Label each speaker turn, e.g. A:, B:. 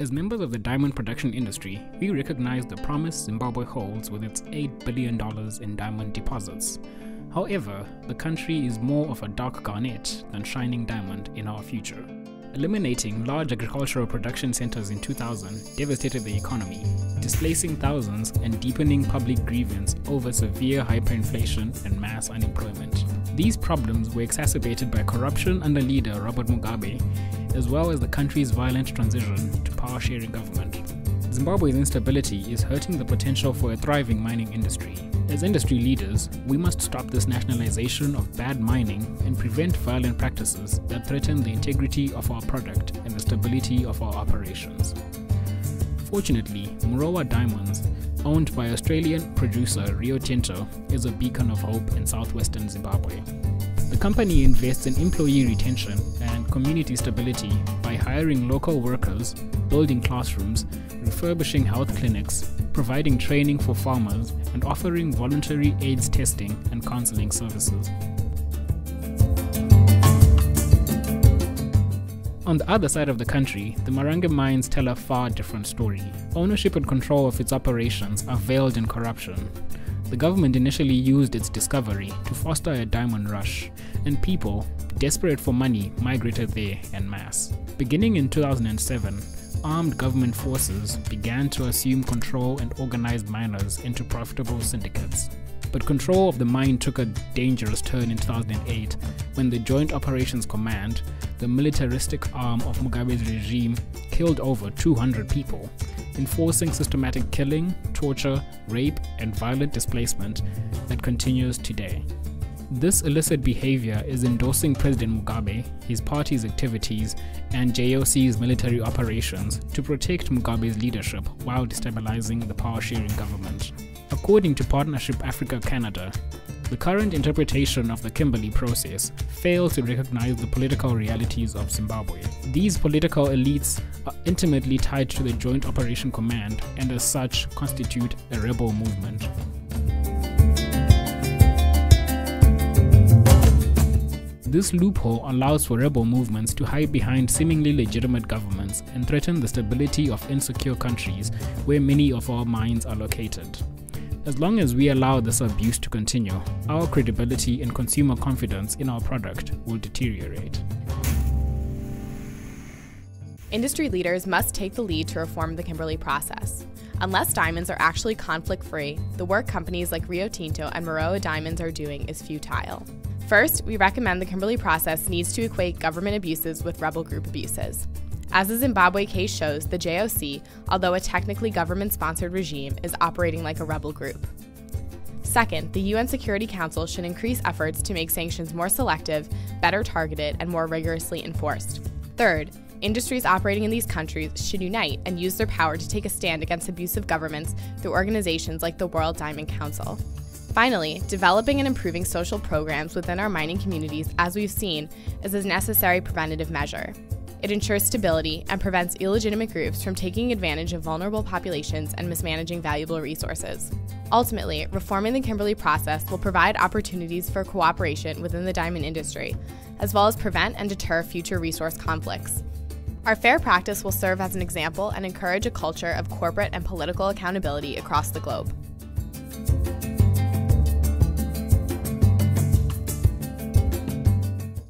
A: As members of the diamond production industry, we recognize the promise Zimbabwe holds with its $8 billion in diamond deposits. However, the country is more of a dark garnet than shining diamond in our future. Eliminating large agricultural production centers in 2000 devastated the economy, displacing thousands and deepening public grievance over severe hyperinflation and mass unemployment. These problems were exacerbated by corruption under leader Robert Mugabe, as well as the country's violent transition to power-sharing government. Zimbabwe's instability is hurting the potential for a thriving mining industry. As industry leaders, we must stop this nationalization of bad mining and prevent violent practices that threaten the integrity of our product and the stability of our operations. Fortunately, Murowa Diamonds, owned by Australian producer Rio Tinto, is a beacon of hope in southwestern Zimbabwe. The company invests in employee retention and community stability by hiring local workers, building classrooms, refurbishing health clinics, providing training for farmers, and offering voluntary AIDS testing and counseling services. On the other side of the country, the Marange mines tell a far different story. Ownership and control of its operations are veiled in corruption. The government initially used its discovery to foster a diamond rush, and people, desperate for money, migrated there en masse. Beginning in 2007, armed government forces began to assume control and organize miners into profitable syndicates. But control of the mine took a dangerous turn in 2008 when the Joint Operations Command, the militaristic arm of Mugabe's regime, killed over 200 people, enforcing systematic killing, torture, rape, and violent displacement that continues today. This illicit behavior is endorsing President Mugabe, his party's activities, and JOC's military operations to protect Mugabe's leadership while destabilizing the power-sharing government. According to Partnership Africa-Canada, the current interpretation of the Kimberley process fails to recognize the political realities of Zimbabwe. These political elites are intimately tied to the Joint Operation Command and as such constitute a rebel movement. This loophole allows for rebel movements to hide behind seemingly legitimate governments and threaten the stability of insecure countries where many of our mines are located. As long as we allow this abuse to continue, our credibility and consumer confidence in our product will deteriorate.
B: Industry leaders must take the lead to reform the Kimberley process. Unless diamonds are actually conflict-free, the work companies like Rio Tinto and Murowa Diamonds are doing is futile. First, we recommend the Kimberley process needs to equate government abuses with rebel group abuses. As the Zimbabwe case shows, the JOC, although a technically government-sponsored regime, is operating like a rebel group. Second, the UN Security Council should increase efforts to make sanctions more selective, better targeted, and more rigorously enforced. Third, industries operating in these countries should unite and use their power to take a stand against abusive governments through organizations like the World Diamond Council. Finally, developing and improving social programs within our mining communities, as we've seen, is a necessary preventative measure. It ensures stability and prevents illegitimate groups from taking advantage of vulnerable populations and mismanaging valuable resources. Ultimately, reforming the Kimberley process will provide opportunities for cooperation within the diamond industry, as well as prevent and deter future resource conflicts. Our fair practice will serve as an example and encourage a culture of corporate and political accountability across the globe.